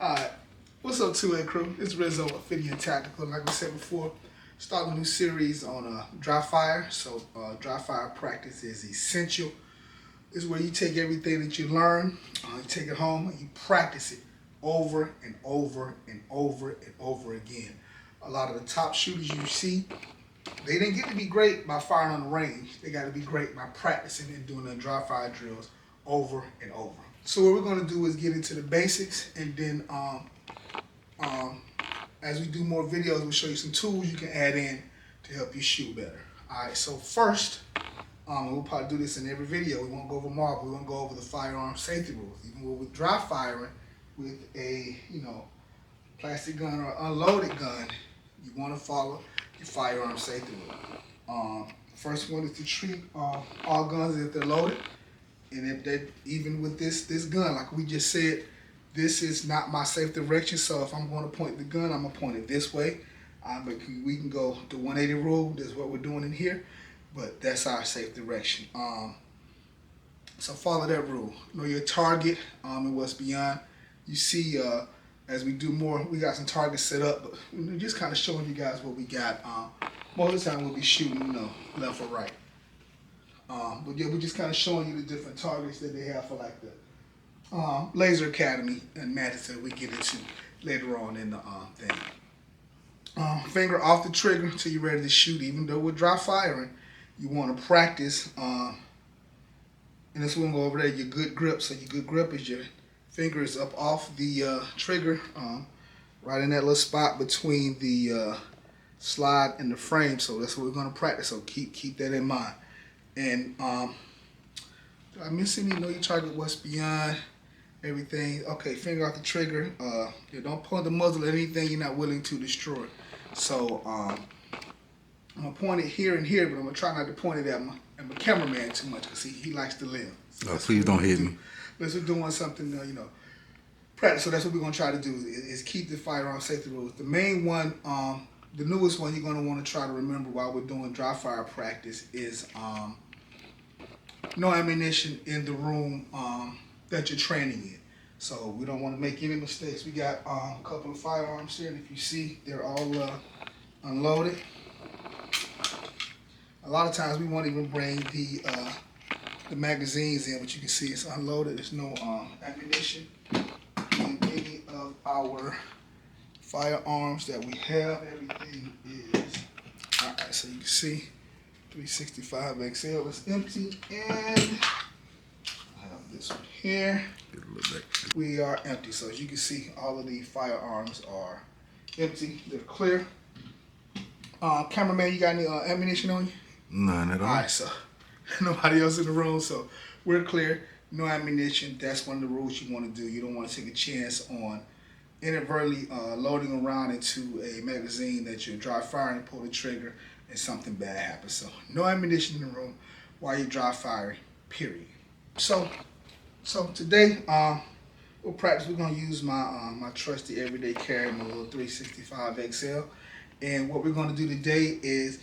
Alright, what's up 2A crew? It's Rizzo with Fitty and Tactical. Like we said before, starting a new series on dry fire. So dry fire practice is essential. This is where you take everything that you learn, you take it home and you practice it over and over and over and over again. A lot of the top shooters you see, they didn't get to be great by firing on the range. They got to be great by practicing and doing the dry fire drills over and over. So what we're going to do is get into the basics, and then as we do more videos, we'll show you some tools you can add in to help you shoot better. All right, so first, we'll probably do this in every video. We won't go over marble. We won't go over the firearm safety rules. Even with dry firing with a plastic gun or unloaded gun, you want to follow your firearm safety rule. First one is to treat all guns as if they're loaded. And if they, even with this gun, like we just said, this is not my safe direction. So if I'm going to point the gun, I'm going to point it this way. But we can go the 180 rule. This is what we're doing in here. But that's our safe direction. So follow that rule. Know your target and what's beyond. You see, as we do more, we got some targets set up. But we're just kind of showing you guys what we got. Most of the time we'll be shooting, left or right. But yeah, we're just kind of showing you the different targets that they have for like the Laser Academy and Madison we get into later on in the thing. Finger off the trigger until you're ready to shoot. Even though we're dry firing, you want to practice. And this one go over there, your good grip. So your good grip is your finger is up off the trigger, right in that little spot between the slide and the frame. So that's what we're going to practice. So keep that in mind. And did I miss any? Know your target, what's beyond, everything. Okay, finger off the trigger. Don't point the muzzle at anything you're not willing to destroy. So I'm gonna point it here and here, but I'm gonna try not to point it at my cameraman too much because he likes to live. So please don't hit me. Unless we're doing something, practice. So that's what we're gonna try to do is keep the firearm safety rules. The main one, the newest one you're gonna want to try to remember while we're doing dry fire practice is no ammunition in the room that you're training in. So we don't want to make any mistakes. We got a couple of firearms here, and if you see, they're all unloaded. A lot of times we won't even bring the magazines in, but you can see it's unloaded. There's no ammunition in any of our firearms that we have. Everything is all right. So you can see 365 XL is empty, and I have this one here. We are empty. So as you can see, all of the firearms are empty. They're clear. Cameraman, you got any ammunition on you? None at all. All right, so nobody else in the room, so we're clear. No ammunition. That's one of the rules you want to do. You don't want to take a chance on inadvertently loading around into a magazine that you're dry firing, pull the trigger, and something bad happens. So no ammunition in the room while you're dry firing, period. So today we'll practice. We're gonna use my trusty everyday carry, my little 365 XL. And what we're gonna do today is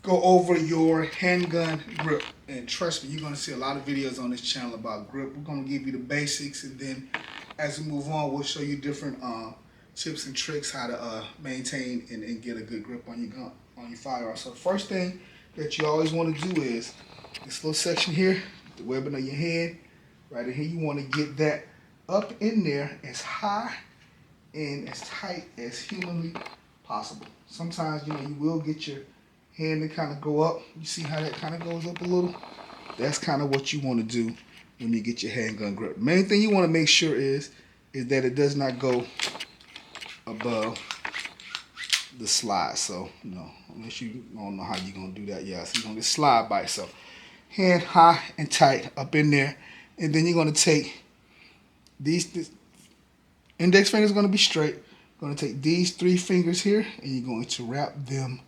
go over your handgun grip. And trust me, you're gonna see a lot of videos on this channel about grip. We're gonna give you the basics, and then as we move on, we'll show you different tips and tricks how to maintain and get a good grip on your gun, on your firearm. So the first thing that you always want to do is this little section here, the webbing of your hand, right in here. You want to get that up in there as high and as tight as humanly possible. Sometimes you will get your hand to kind of go up. You see how that kind of goes up a little? That's kind of what you want to do when you get your handgun grip. The main thing you want to make sure is that it does not go above the slide. So, unless you don't know how you're going to do that. Yeah, so you're going to get slide by it. So, hand high and tight up in there. And then you're going to take this index finger is going to be straight. You're going to take these 3 fingers here, and you're going to wrap them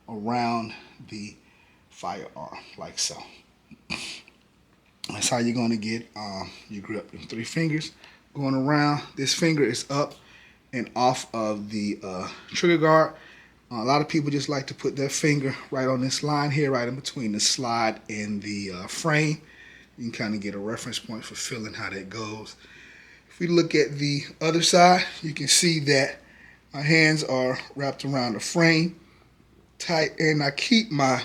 around the firearm like so. That's how you're going to get your grip. 3 fingers going around. This finger is up and off of the trigger guard. A lot of people just like to put their finger right on this line here, right in between the slide and the frame. You can kind of get a reference point for feeling how that goes. If we look at the other side, you can see that my hands are wrapped around the frame tight, and I keep my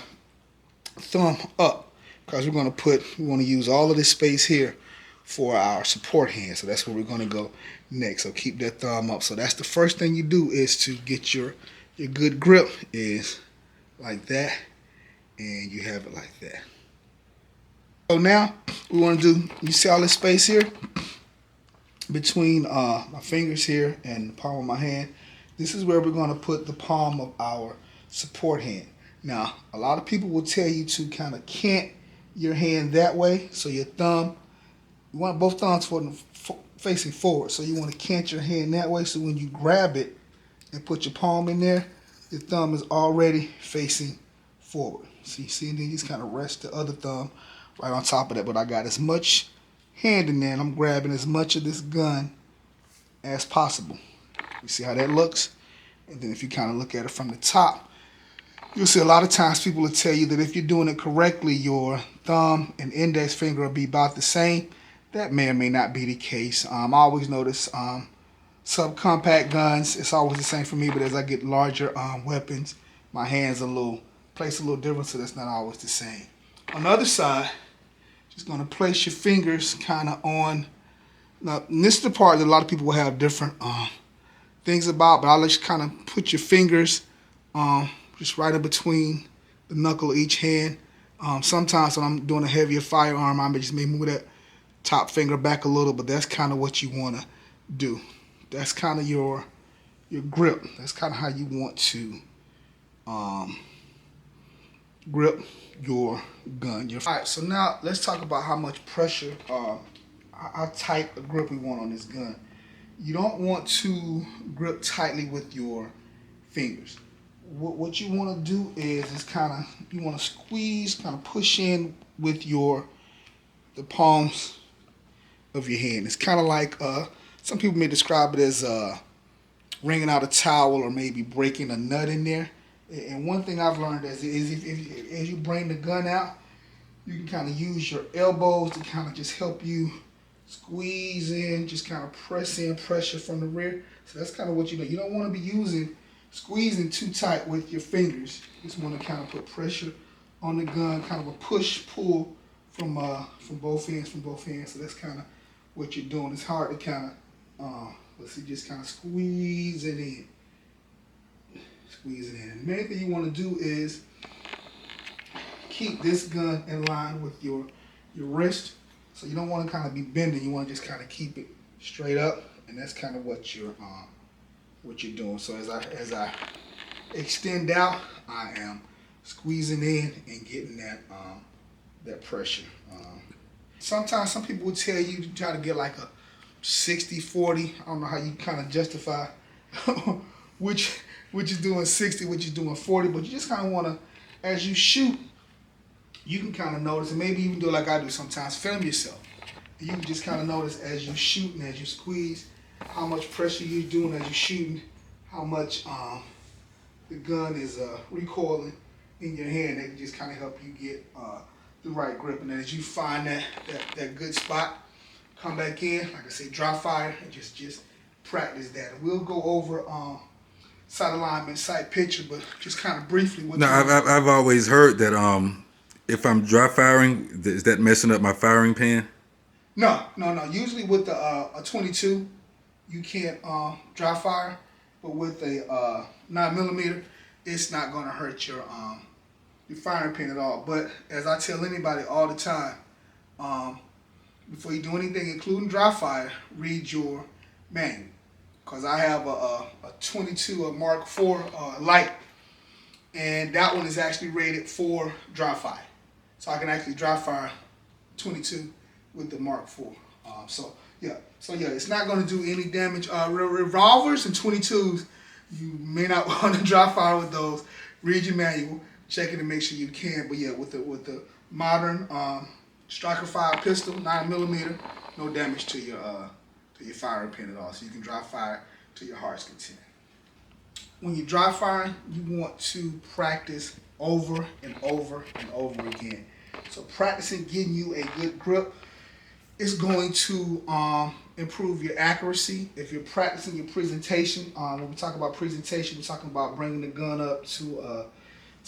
thumb up because we want to use all of this space here for our support hand. So that's where we're going to go next. So keep that thumb up. So that's the first thing you do is to get your good grip is like that, and you have it like that. So now we want to do, you see all this space here between my fingers here and the palm of my hand. This is where we're going to put the palm of our support hand. Now, a lot of people will tell you to kind of cant your hand that way. So your thumb, you want both thumbs facing forward. So you want to cant your hand that way. So when you grab it and put your palm in there, your thumb is already facing forward. See, and then you just kind of rest the other thumb right on top of that. But I got as much hand in there, and I'm grabbing as much of this gun as possible. You see how that looks? And then if you kind of look at it from the top, you'll see a lot of times people will tell you that if you're doing it correctly, your thumb and index finger will be about the same. That may or may not be the case. I always notice subcompact guns, it's always the same for me, but as I get larger weapons, my hands place a little different, so that's not always the same. On the other side, just going to place your fingers kind of on. Now, this is the part that a lot of people will have different things about, but I'll let you kind of put your fingers just right in between the knuckle of each hand. Sometimes when I'm doing a heavier firearm, I may move that top finger back a little, but that's kind of what you want to do. That's kind of your grip. That's kind of how you want to grip your gun. All right, so now let's talk about how much pressure, how tight a grip we want on this gun. You don't want to grip tightly with your fingers. What you want to do is kind of, you want to squeeze, kind of push in with the palms of your hand. It's kind of like, some people may describe it as wringing out a towel or maybe breaking a nut in there. And one thing I've learned is as you bring the gun out, you can kind of use your elbows to kind of just help you squeeze in, just kind of press in pressure from the rear. So that's kind of what you do. You don't want to be squeezing too tight with your fingers. You just want to kind of put pressure on the gun, kind of a push-pull from both ends, So that's kind of what you're doing. It's hard to kind of, just kind of squeeze it in. Squeeze it in. And the main thing you want to do is keep this gun in line with your wrist. So you don't want to kind of be bending. You want to just kind of keep it straight up, and that's kind of what you're doing. So as I extend out, I am squeezing in and getting that pressure. Sometimes some people will tell you to try to get like a 60-40. I don't know how you kind of justify which is doing 60, which is doing 40, but you just kind of want to, as you shoot, you can kind of notice, and maybe even do like I do sometimes, film yourself. You can just kind of notice as you shoot and as you squeeze, how much pressure you're doing as you're shooting, how much the gun is recoiling in your hand. That can just kind of help you get the right grip. And then as you find that good spot, come back in, like I say, dry fire, and just practice that. And we'll go over sight alignment, sight picture, but just kind of briefly. I've always heard that if I'm dry firing, is that messing up my firing pan? No. Usually with a 22, you can't dry fire, but with a 9mm, it's not going to hurt your firing pin at all. But as I tell anybody all the time, before you do anything, including dry fire, read your manual. Because I have a 22, a Mark IV light, and that one is actually rated for dry fire. So I can actually dry fire 22 with the Mark IV. So yeah, it's not going to do any damage. Revolvers and 22s, you may not want to dry fire with those. Read your manual, check it to make sure you can. But yeah, with the modern striker fire pistol, 9mm, no damage to your firing pin at all. So you can dry fire to your heart's content. When you dry firing, you want to practice over and over and over again. So practicing getting you a good grip. It's going to improve your accuracy. If you're practicing your presentation, when we talk about presentation, we're talking about bringing the gun up to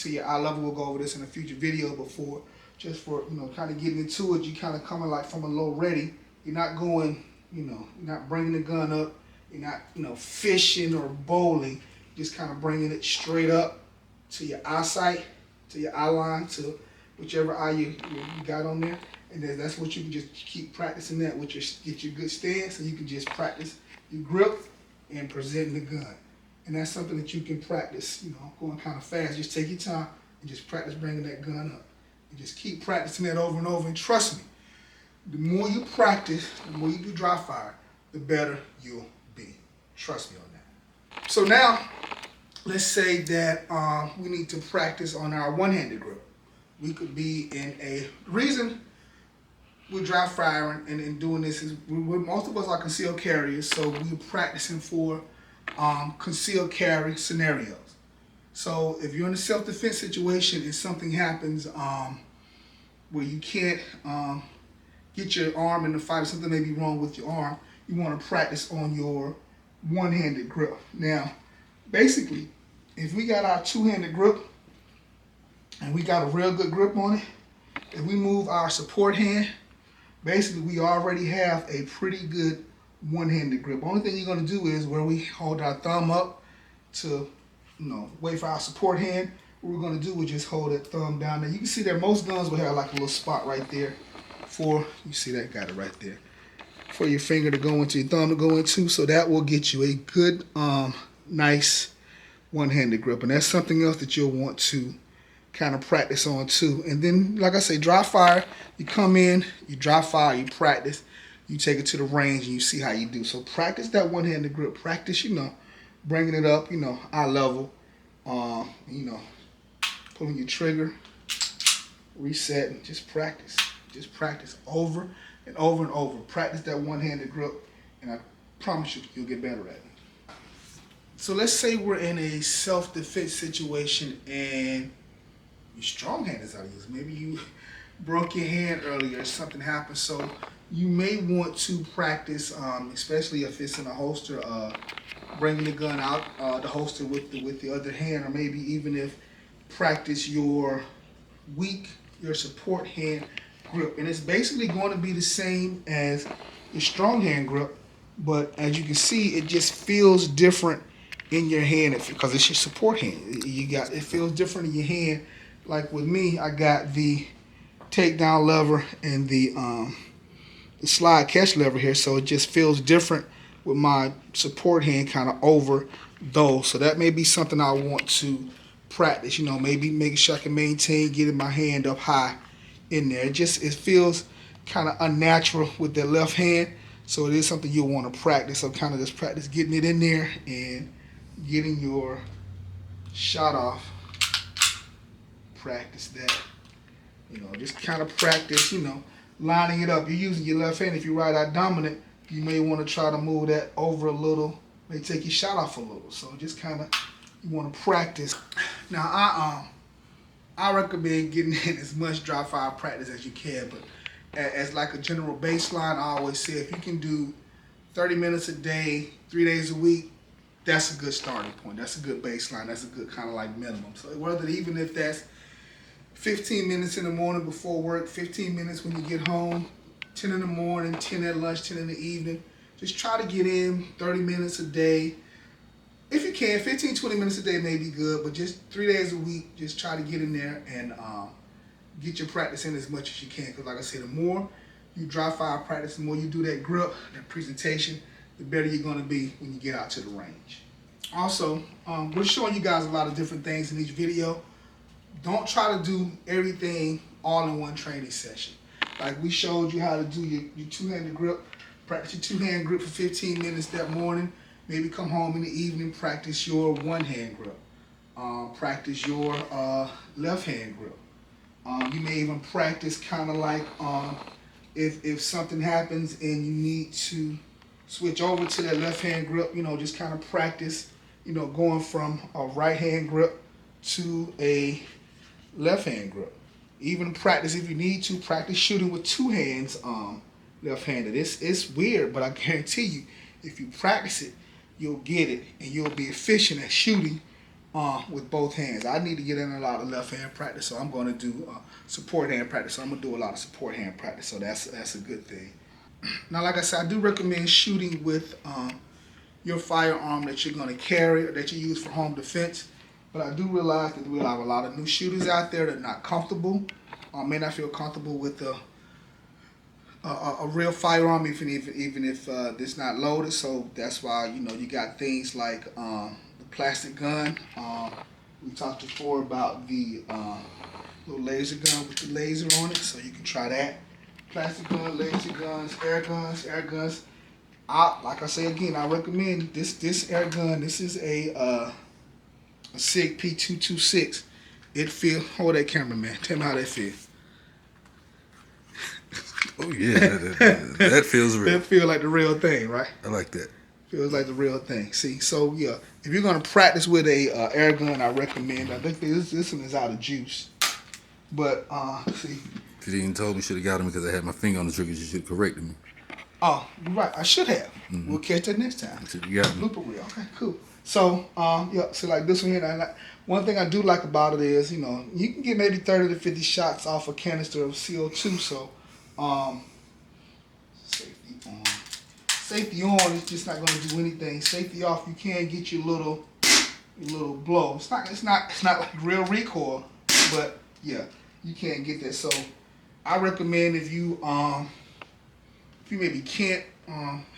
your eye level. We'll go over this in a future video. Before, just for kind of getting into it, you kind of coming like from a low ready. You're not going, you're not bringing the gun up. You're not, fishing or bowling. Just kind of bringing it straight up to your eyesight, to your eye line, to whichever eye you got on there. And then that's what you can just keep practicing that with get your good stance, and you can just practice your grip and presenting the gun. And that's something that you can practice, going kind of fast. Just take your time and just practice bringing that gun up. And just keep practicing that over and over. And trust me, the more you practice, the more you do dry fire, the better you'll be. Trust me on that. So now, let's say that we need to practice on our one-handed grip. We could be in a reason we're dry firing and doing this is most of us are concealed carriers, so we're practicing for concealed carry scenarios. So if you're in a self-defense situation and something happens where you can't get your arm in the fight, or something may be wrong with your arm, you want to practice on your one-handed grip. Now, basically, if we got our two-handed grip and we got a real good grip on it, if we move our support hand, basically we already have a pretty good one-handed grip. Only thing you're going to do is where we hold our thumb up to, wait for our support hand, what we're going to do is just hold that thumb down there. You can see that most guns will have like a little spot right there for, you see that, got it right there, for your finger to go into, your thumb to go into. So that will get you a good, nice one-handed grip. And that's something else that you'll want to kind of practice on too. And then, like I say, dry fire, you come in, you dry fire, you practice, you take it to the range, and you see how you do. So practice that one-handed grip. Practice, bringing it up, eye level, pulling your trigger, resetting. Just practice. Just practice over and over and over. Practice that one-handed grip, and I promise you'll get better at it. So let's say we're in a self-defense situation and your strong hand is out of use. Maybe you broke your hand earlier, something happened. So you may want to practice, especially if it's in a holster, bringing the gun out the holster with the other hand, or maybe even if practice your support hand grip. And it's basically going to be the same as your strong hand grip, but as you can see, it just feels different in your hand because it's your support hand. It feels different in your hand. Like with me, I got the takedown lever and the slide catch lever here, so it just feels different with my support hand kind of over those. So that may be something I want to practice, maybe making sure I can maintain getting my hand up high in there. It feels kind of unnatural with the left hand, so it is something you'll want to practice. So kind of just practice getting it in there and getting your shot off. Practice that, just kind of practice, lining it up. You're using your left hand. If you're right-eye dominant, you may want to try to move that over a little, may take your shot off a little. So just kind of, you want to practice. Now, I recommend getting in as much dry fire practice as you can, but as like a general baseline, I always say if you can do 30 minutes a day, 3 days a week, that's a good starting point. That's a good baseline. That's a good kind of like minimum. So even if that's 15 minutes in the morning before work, 15 minutes when you get home, 10 in the morning, 10 at lunch, 10 in the evening. Just try to get in 30 minutes a day. If you can, 15, 20 minutes a day may be good, but just 3 days a week, just try to get in there and get your practice in as much as you can. Because like I said, the more you dry fire practice, the more you do that grip, that presentation, the better you're going to be when you get out to the range. Also, we're showing you guys a lot of different things in each video. Don't try to do everything all in one training session. Like we showed you how to do your two-handed grip. Practice your two-hand grip for 15 minutes that morning. Maybe come home in the evening, practice your one-hand grip. Practice your left-hand grip. You may even practice kind of like if something happens and you need to switch over to that left-hand grip, just kind of practice, going from a right-hand grip to a left-hand grip. Even practice, if you need to, practice shooting with two hands left-handed. It's weird, but I guarantee you, if you practice it, you'll get it, and you'll be efficient at shooting with both hands. I need to get in a lot of left hand practice, so I'm going to do support hand practice. So I'm going to do a lot of support hand practice, so that's a good thing. Now, like I said, I do recommend shooting with your firearm that you're going to carry or that you use for home defense. But I do realize that we have a lot of new shooters out there that are not comfortable, may not feel comfortable with a real firearm, even if it's not loaded. So that's why you got things like the plastic gun. We talked before about the little laser gun with the laser on it, so you can try that. Plastic gun, laser guns, air guns. Like I say again, I recommend this air gun. This is a SIG P226. It feel. Hold that camera, man. Tell me how that feel. Oh yeah, that feels real. That feel like the real thing, right? I like that. Feels like the real thing. See, so yeah, if you're gonna practice with a air gun, I recommend. I think this one is out of juice, but see. If you didn't told me, should have got him because I had my finger on the trigger. You should have corrected me. Oh, you're right. I should have. We'll catch that next time. You got me. Blooper reel. Okay, cool. So, yeah, so like this one here, one thing I do like about it is, you can get maybe 30 to 50 shots off a canister of CO2. So, safety on. Safety on is just not going to do anything. Safety off, you can get your little blow. It's not like real recoil, but yeah, you can get that. So, I recommend if you maybe can't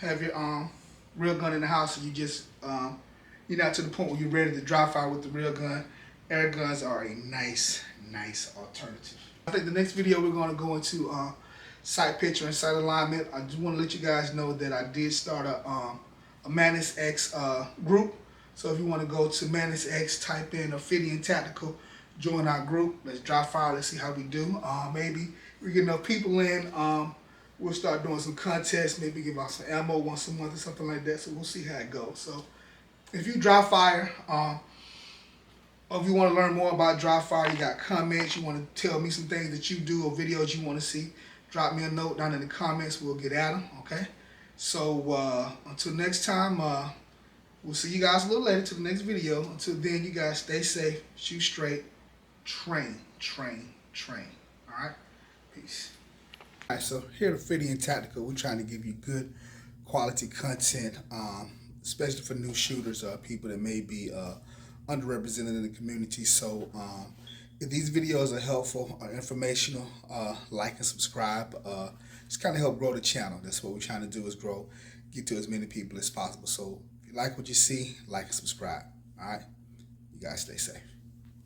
have your real gun in the house, and you just you're not to the point where you're ready to dry fire with the real gun, air guns are a nice alternative. I think the next video we're going to go into sight picture and sight alignment. I just want to let you guys know that I did start a Manus X group. So if you want to go to Manus X, type in Ophidian Tactical, join our group. Let's dry fire. Let's see how we do. Maybe we get enough people in. We'll start doing some contests, maybe give out some ammo once a month or something like that. So we'll see how it goes. So if you dry fire, or if you want to learn more about dry fire, you got comments, you want to tell me some things that you do or videos you want to see, drop me a note down in the comments. We'll get at them, okay? So until next time, we'll see you guys a little later to the next video. Until then, you guys stay safe, shoot straight, train. All right? Peace. All right, so here at Ophidian Tactical, we're trying to give you good quality content, especially for new shooters, people that may be underrepresented in the community. So if these videos are helpful or informational, like and subscribe. Just kind of help grow the channel. That's what we're trying to do, is grow, get to as many people as possible. So if you like what you see, like and subscribe. All right? You guys stay safe.